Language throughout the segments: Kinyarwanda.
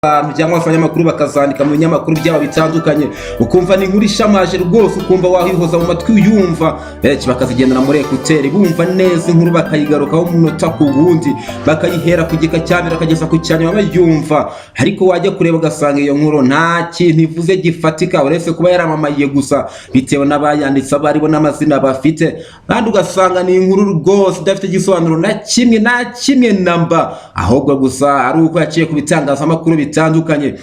abantu cyangwa abanyamakuru bakazandika mu binyamakuru byabo bitandukanye, ukumva ni inkuru ishamaje rwose, ukumva wahihoza mu matwi uyumva, benshi bakazigendana muri ekuteri bumva neza inkuru bakayigarukaho umunota ku wundi, bakayihera ku gika cyambere akageza ku cyanyuma bayumva, ariko wajya kureba ugasanga iyo nkuru nta kintu ivuze gifatika uretse kuba yaramamaye gusa bitewe n'abayanditse abaribo n'amazina bafite, kandi ugasanga ni inkuru rwose idafite igisobanuro na kimwe namba, ahubwo gusa ari uko yaciye ku bitangazamakuru bitandukanye.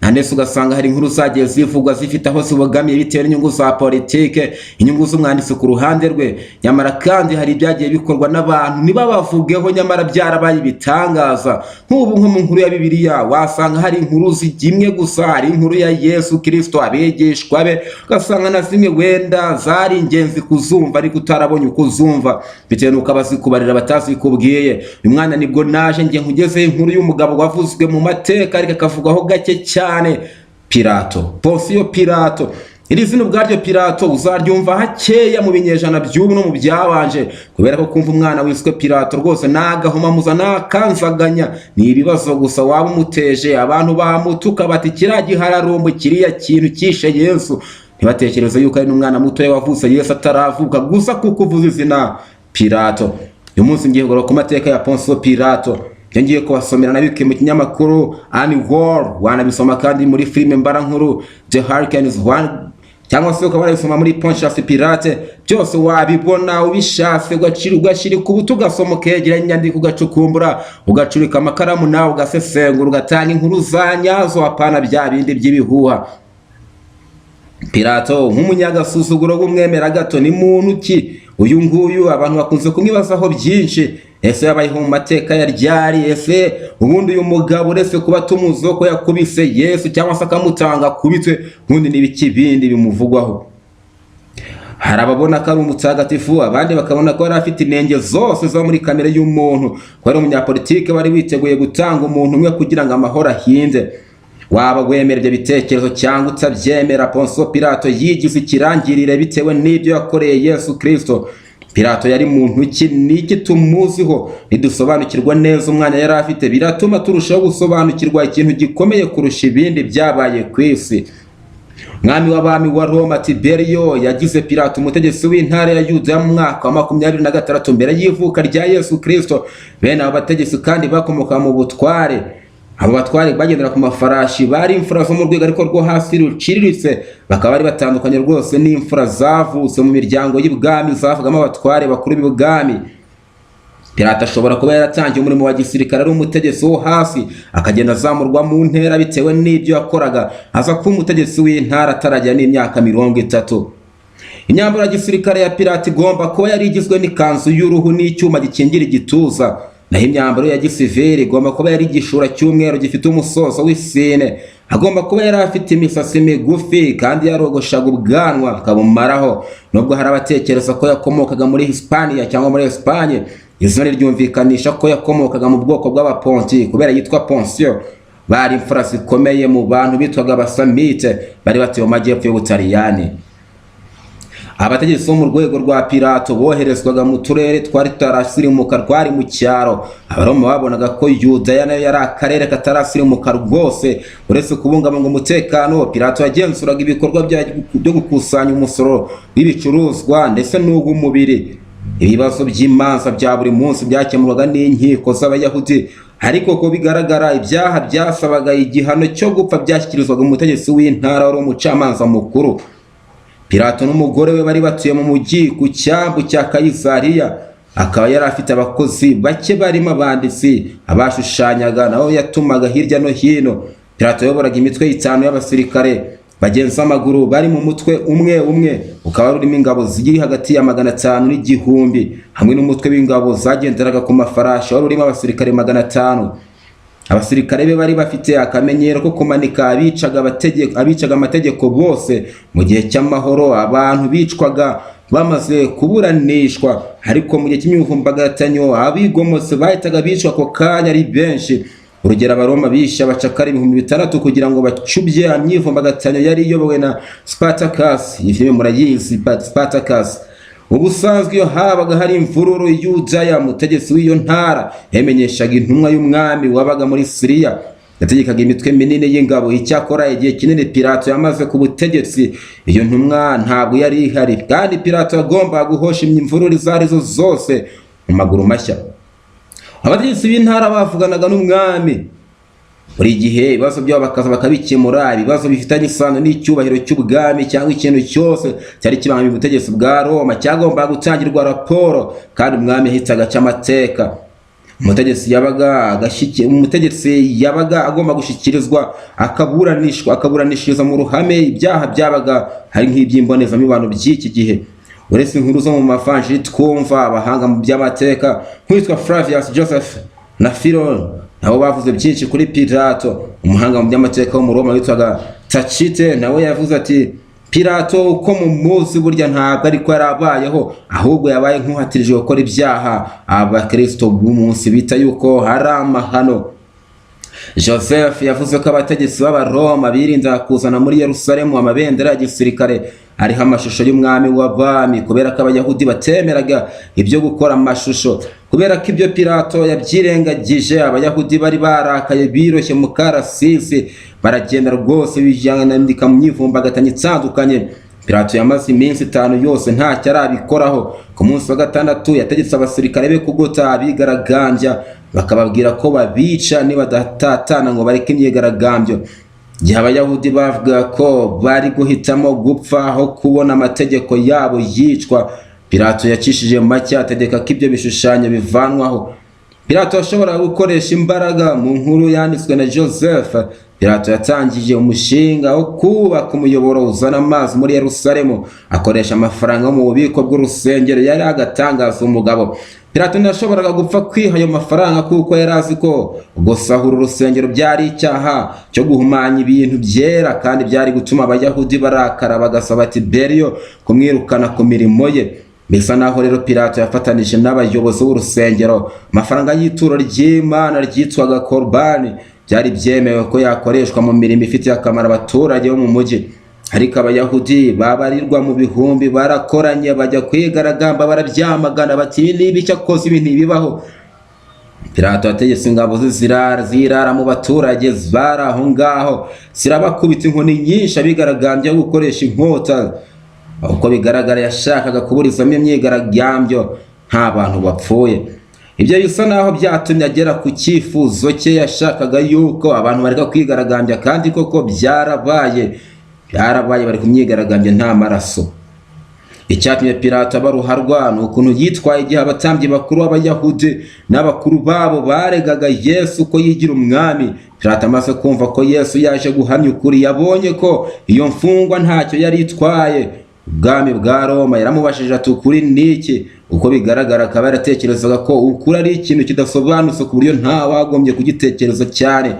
Nandese ugasanga hari inkuru zagiye zivugwa zifite aho zibogamiye bitewe n'inyungu za politike, inyungu z'umwanditsi ku ruhande rwe, nyamara kandi hari ibyagiye bikorwa n'abantu niba bavugeho nyamara byarabaye bitangaza. Nk'ubu nko mu nkuru ya Bibiliya wasanga hari inkuru zigimwe gusa, hari inkuru ya Yesu Kristo abigishwa be, ugasanga na zimwe wenda zari ingenzi kuzumva ariko utarabonye uko uzumva bitewe n'uko abazikubarira batazikubwiye. Uyu mwana nibwo naje nge nkugezeho inkuru y'umugabo wavuzwe mu mateka ariko akavugwaho gake cyane, Pilato, Ponsiyo Pilato. Iri zina ubwaryo Pilato uzaryumva hakeya mu binyejana by'ubu no mu byabanje, kubera ko kumva umwana wiswe Pilato rwose nagahoma muzana kanzaganya, ni ibibazo gusa waba umuteje. Abantu bamutuka bati kiriya gihararumbo, kiriya kintu kishe Yesu, ntibatekereze yuko ari n'umwana muto wavutse Yesu ataravuka gusa kuko uvuze izina Pilato. Uyu munsi ngiye kugaruka ku mateka ya Ponsiyo Pilato, ngiye kubasomera nabike mu kinyamakuru Ani War, wanabisoma kandi muri filime mbarankuru The Hurricanes One, cyangwa se ukaba warabisoma muri Pontius Pilate. Byose wabibona ubishatse ugashira ku butu ugasoma ukegera inyandiko ugacukumbura ugacurika amakaramu nawe ugasesengura ugatanga inkuru za nyazo, apana bya bindi by'ibihuha. Pilato nk'umunyagasuzuguro w'umwemera gato ni muntu ki uyu nguyu? Abantu bakunze kumwibazaho byinshi, ese yabayeho mu mateka ya ryari? Ese ubundi uyu mugabo uretse kuba tumuzi ko yakubise Yesu cyangwa se akamutanga kubitwe, ubundi n'ibiki bindi bimuvugwaho? Hari ababona ko ari umutagatifu, abandi bakabona ko yari afite inenge zose zo muri kamere y'umuntu, ko ari umunyapolitike wari witeguye gutanga umuntu umwe kugira ngo amahoro ahinde. Waba wemera ibyo bitekerezo cyangwa utabyemera, Ponsiyo Pilato yigize ikirangirire bitewe n'ibyo yakoreye Yesu Kristo. Pilato yari muntu ki? Niki tumuziho? Nidusobanukirwa neza umwanya yari afite, biratuma turushaho gusobanukirwa ikintu gikomeye kurusha ibindi byabaye ku isi. Mwami w'abami wa Roma Tiberio yagize Pilato umutegetsi w'intara ya Yuda mu mwaka wa 26 mbere y'ivuka rya Yesu Kristo. Bene abo bategetsi kandi bakomoka mu butware. Abo batware bagendera ku mafarashi bari imfura zo mu rwego ariko rwo hasi ruciriritse, bakaba bari batandukanye rwose n'imfura zavutse mu miryango y'ibwami zavugamo abatware bakuru b'ibwami. Pilato ashobora kuba yaratangiye umurimo wa gisirikare ari umutegetsi wo hasi, akagenda azamurwa mu ntera bitewe n'ibyo yakoraga, aza kuba umutegetsi w'intara atarajya n'imyaka 30. Imyambaro ya gisirikare ya Pilato igomba kuba yari igizwe n'ikanzu y'uruhu n'icyuma gikingira igituza, naho imyambaro ya gisivili igomba kuba yari igishura cy'umweru gifite umusozo w'isine. Agomba kuba yari afite imisatsi migufi kandi yarogoshaga ubwanwa akabumaraho. Nubwo hari abatekereza ko yakomokaga muri Hispania cyangwa muri Espagne, izina ryumvikanisha ko yakomokaga mu bwoko bw'abaponti kubera yitwa Ponsiyo. Bari imfura zikomeye mu bantu bitwaga abasamite, bari batuye mu majyepfo y'Ubutaliyani. Abategetsi bo mu rwego rwa Pilato boherezwaga mu turere twari tutarasirimuka rwari mu cyaro. Abaroma babonaga ko Yudaya nayo yari akarere katarasirimuka rwose. Uretse kubungabunga umutekano, Pilato yagenzuraga ibikorwa byo gukusanya umusoro w'ibicuruzwa ndetse n'ubw'umubiri. Ibibazo by'imanza bya buri munsi byakemurwaga n'inkiko z'Abayahudi, ariko ko bigaragara ibyaha byasabaga igihano cyo gupfa byashyikirizwaga umutegetsi w'intara wari umucamanza mukuru. Pilato n'umugore we bari batuye mu mujyi ku cyambu cya Kayisariya, akaba yari afite abakozi bake barimo abanditsi, abashushanyaga nabo yatumaga hirya no hino. Pilato yayoboraga imitwe 5 y'abasirikare bagenza amaguru bari mu mutwe umwe, ukaba urimo ingabo ziri hagati ya 500 n'igihumbi, hamwe n'umutwe w'ingabo zagenderaga ku mafarashi wari urimo abasirikare 500. Abasirikare be bari bafite akamenyero ko kumanika abicaga amategeko bose. Mu gihe cy'amahoro abantu bicwaga bamaze kuburanishwa, ariko mu gihe cy'imyivumbagatanyo abigomotse bahitaga bicwa ako kanya ari benshi. Urugero, Abaroma bishe abacakara 6,000 kugira ngo bacubye imyivumbagatanyo yari iyobowe na Spartacus. Iyi filime murayizi, Spartacus. Ubusanzwe iyo habaga hari imvururu, Yudaya mutegetsi w'iyo ntara yamenyeshaga intumwa y'umwami wabaga muri Siriya yategekaga imitwe minini y'ingabo. Icyakora igihe kinini Pilato yamaze ku butegetsi, iyo ntumwa ntabwo yari ihari, kandi Pilato yagombaga guhosha imvururu izo arizo zose mu maguru mashya. Abategetsi b'intara bavuganaga n'umwami buri gihe, ibibazo byabo bakaza bakabikemura. Ibibazo bifitanye isano n'icyubahiro cy'ubwami cyangwa ikintu cyose cyari kibangamiye ubutegetsi bwa Roma cyagombaga gutangirwa raporo, kandi umwami yahitaga aca amateka. Umutegetsi yabaga agomba gushyikirizwa akaburanishiriza mu ruhame ibyaha byabaga hari nk'iby'imbonezamibano by'iki gihe. Uretse inkuru zo mu mavanjiri twumva, abahanga mu by'amateka nk'uwitwa Flavius Joseph na Philon nabo bavuze byinshi kuri Pilato. Umuhanga mu by'amateka wo mu Roma witwaga Tacite nawe yavuze ati, Pilato uko mu munsi burya ntabwo ariko yarabayeho, ahubwo yabaye nk'uhatirije gukora ibyaha abakristo b'umunsi bita yuko hari amahano. Joseph yavuze ko abategetsi b'Abaroma birinda kuzana muri Yerusalemu amabendera ya gisirikare ariho amashusho y'umwami w'abami, kubera ko Abayahudi batemeraga ibyo gukora amashusho. Kubera ko ibyo Pilato yabyirengagije, Abayahudi bari barakaye biroshye mu karasisi, baragenda rwose bijandika mu myivumbagatanya itandukanye. Pilato yamaze iminsi 5 yose ntacyo arabikoraho. Ku munsi wa gatandatu yategetse abasirikare be kugota abigaragambya, bakababwira ko babica nibadatatana ngo bareke imyigaragambyo. Igihe Abayahudi bavuga ko bari guhitamo gupfa aho kubona amategeko yabo yicwa, Pilato yacishije make ategeka ko ibyo bishushanyo bivanwaho. Pilato yashobora gukoresha imbaraga. Mu nkuru yanditswe na Joseph, Pilato yatangije umushinga wo kubaka umuyoboro uzana amazi muri Yerusalemu, akoresha amafaranga mu bubiko bw'urusengero. Yari agatangaza umugabo. Pilato ntiyashoboraga gupfa kwiha ayo mafaranga, kuko yari azi ko gusahura urusengero byari icyaha cyo guhumanya ibintu byera, kandi byari gutuma Abayahudi barakara bagasaba Tiberio kumwirukana ku mirimo ye. Bisa naho rero Pilato yafatanije n'abayobozi b'urusengero. Amafaranga y'ituro ry'Imana ryitwaga korbani byari byemewe ko yakoreshwa mu mirimo ifitiye akamaro abaturage bo mu mujyi. Ariko Abayahudi babarirwa mu bihumbi barakoranye bajya kwigaragamba, barabyamagana bati, niba icyakoze ibintu bibaho. Pilato yategetse ingabo zirara mu baturage bari aho ngaho, zirabakubita inkoni nyinshi abigaragambya gukoresha inkota. Uko bigaragara yashakaga kuburizamo imyigaragambyo nta bantu bapfuye. Ibyo bisa naho byatumye agera ku cyifuzo cye. Yashakaga yuko abantu bareka kwigaragambya, kandi koko byarabaye bari kumyigaragambya nta maraso. Icyatumye Pilato abaruharwa ni ukuntu yitwaye igihe abatambyi bakuru b'Abayahudi n'abakuru babo baregaga Yesu ko yigira umwami. Pilato amaze kumva ko Yesu yaje guhamya ukuri, yabonye ko iyo mfungwa ntacyo yari itwaye. Ubwami bwa Roma yaramubashije ati, ukuri niki? Uko bigaragara akaba yaratekerezaga ko ukuri ari ikintu kidasobanutse ku buryo nta wagombye kugitekereza cyane.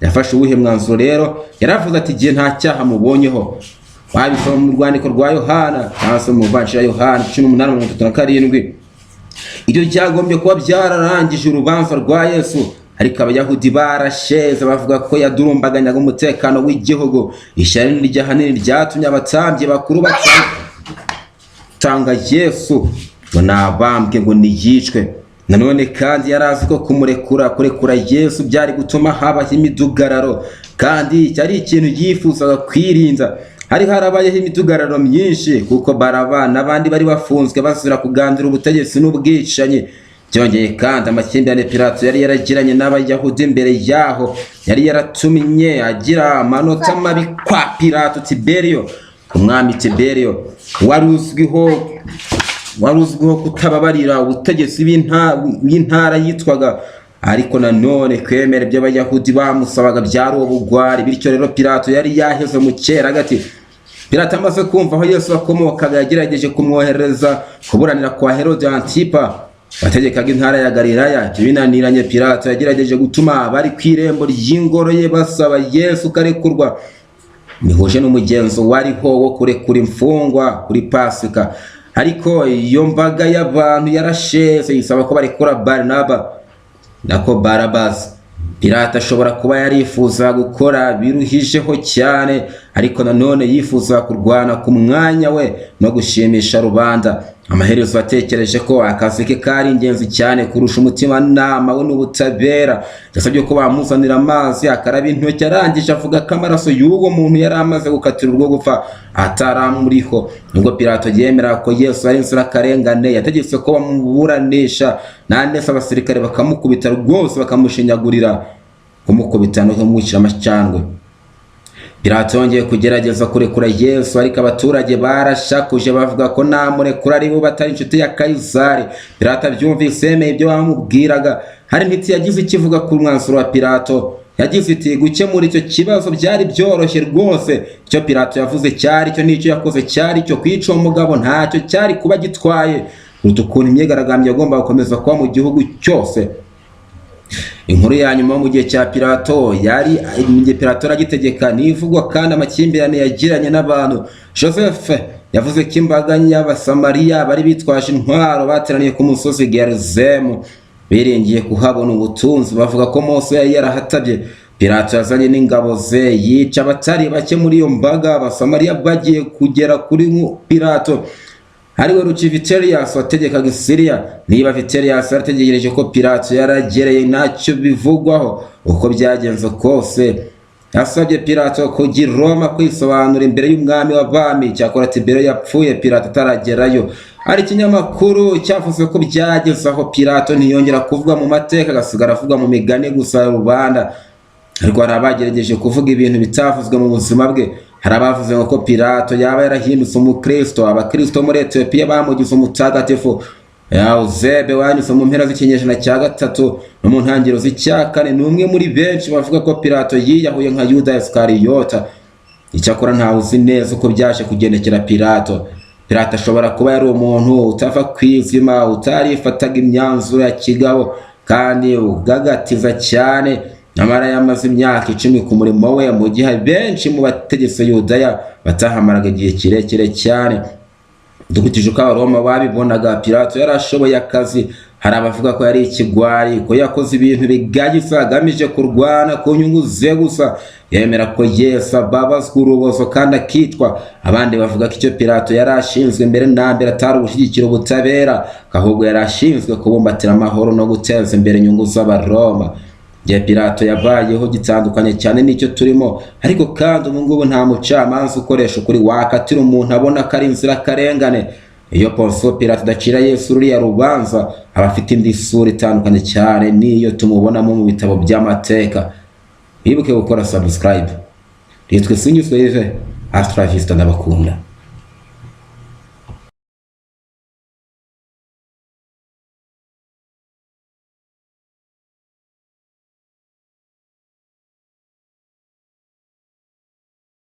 Yafashe ubuhe mwanzuro rero? Yaravuze ati, igihe nta cyaha mubonyeho. Wabisoma mu rwandiko rwa Yohana cyangwa se mu vanjiri ya Yohana 18:37. Ibyo byagombye kuba byararangije urubanza rwa Yesu, ariko Abayahudi barasheze bavuga ko yadurumbaganyaga umutekano w'igihugu. Ishyari ry'ahanini ryatumye abatambyi bakuru batanga Yesu ngo nabambwe ngo niyicwe. Nanone kandi yarazi ko kurekura Yesu byari gutuma habaho imidugararo, kandi cyari ikintu yifuzaga kwirinda. Hari harabayeho imidugararo myinshi, kuko Baraba n'abandi bari bafunzwe bazira kugandira ubutegetsi n'ubwicanyi. Byongeye kandi amakimbirane Pilato yari yaragiranye n'Abayahudi mbere yaho yari yaratumye agira amanota mabi kwa Pilato Tiberio. Umwami Tiberio wari uzwiho kutababarira ubutegetsi b'intara yitwaga, ariko nanone kwemera by'Abayahudi bamusabaga byari ubugwari. Bityo rero Pilato yari yaheze mu cyeragati. Pilato amaze kumva aho Yesu akomokaga, yagerageje kumwohereza kuburanira kwa Herode Antipa wategekaga intara ya Galilaya. Binaniranye, Pilato yagerageje gutuma bari ku irembo ry'ingoro ye basaba Yesu karekurwa. Nihuje n'umugenzo wariho wo kurekura imfungwa kuri Pasika, ariko iyo mbaga y'abantu yarasheze isaba ko barekura Barnaba nako Barabas. Pilato ashobora kuba yarifuza gukora biruhijeho cyane, ariko nanone yifuza kurwana ku mwanya we no gushimisha rubanda. amaherezo atekereje ko akazi ke kari ingenzi cyane kurusha umutima nama we n'ubutabera. Yasabye ko bamuzanira amazi akaraba intoki, arangije avuga ko amaraso y'uwo muntu yari amaze gukatira urwo gupfa ataramuriho. Nubwo Pilato yemera ko Yesu ari inzirakarengane, yategetse ko bamuburanisha nandese abasirikare bakamukubita rwose bakamushinyagurira, kumukubita no kumwishyira amacandwe. Pilato yongeye kugerageza kurekura Yesu, ariko abaturage barashakuje bavuga ko namurekura ari bo batari inshuti ya Kayizari. Pilato byumvise yemeye ibyo bamubwiraga. Hari ntiti yagize ikivuga ku mwanzuro wa Pilato, yagize iti gukemura icyo kibazo byari byoroshye rwose. Icyo Pilato yavuze cyari cyo, n'icyo yakoze cyari cyo, kwica umugabo ntacyo cyari kuba gitwaye, ukuntu imyigaragambyo yagomba gukomeza kuba mu gihugu cyose. Inkuru ya nyuma mu gihe cya Pilato yari mu gihe Pilato aragitegeka nivugwa kandi amakimbirane yagiranye n'abantu. Joseph yavuze ko imbaga y'Abasamariya bari bitwaje intwaro bateraniye ku musozi Gerizemu biringiye kuhabona ubutunzi, bavuga ko Mose yari yarahatabye. Pilato yazanye n'ingabo ze yica abatari bake muri iyo mbaga. Abasamariya bagiye kugera kuri Pilato ariwe Rucivitelius wategekaga Syria. Niba Vitelius yarategereje ko Pilato yaragereye ntacyo bivugwaho. Uko byagenze kose yasabye Pilato kugira Roma kwisobanura imbere y'umwami w'abami. Cyakora Tiberiyo yapfuye Pilato ataragerayo. Hari ikinyamakuru cyavuze ko byageze aho Pilato ntiyongera kuvuga mu mateka, agasigara avuga mu migani gusa rubanda. Ariko hari abagerageje kuvuga ibintu bitavuzwe mu buzima bwe. Hari abavuze ko Pilato yaba yarahindutse umukristo. Abakristo muri Etiyopiya bamugize umutagatifu. Eusebe wanyuze mu mpera z'ikinyejana cya gatatu no mu ntangiriro z'icya kane ni umwe muri benshi bavuga ko Pilato yiyahuye nka Yuda Iskariyota. Icyakora ntawe uzi neza uko byaje kugendekera Pilato. Pilato ashobora kuba yari umuntu utava kwizima, utarifataga imyanzuro ya kigabo kandi ugagatiza cyane. Nyamara yamaze imyaka 10 ku murimo we, mu gihe benshi mu bategetse Yudaya batahamaraga igihe kirekire cyane. Dukurikije uko Abaroma babibonaga, Pilato yarashoboye akazi. Hari abavuga ko yari ikigwari, ko yakoze ibintu bigayitse agamije kurwana ku nyungu ze gusa. Yemera ko Yesu ababazwa urubozo kandi akitwa. Abandi bavuga ko icyo Pilato yarashinzwe mbere na mbere atari ugushyigikira ubutabera, ahubwo yarashinzwe kubumbatira amahoro no guteza imbere inyungu z'Abaroma. Igihe Pilato yabayeho gitandukanye cyane n'icyo turimo, ariko kandi ubu ngubu nta mucamanza ukoresha ukuri wakatira umuntu abona ko ari inzirakarengane. Iyo Ponsiyo Pilato adacira Yesu ruriya rubanza, aba afite indi sura itandukanye cyane n'iyo tumubonamo mu bitabo by'amateka. Wibuke gukora subscribe. Yitwa Sinyuzwe Yves, Astra Vista, ndabakunda.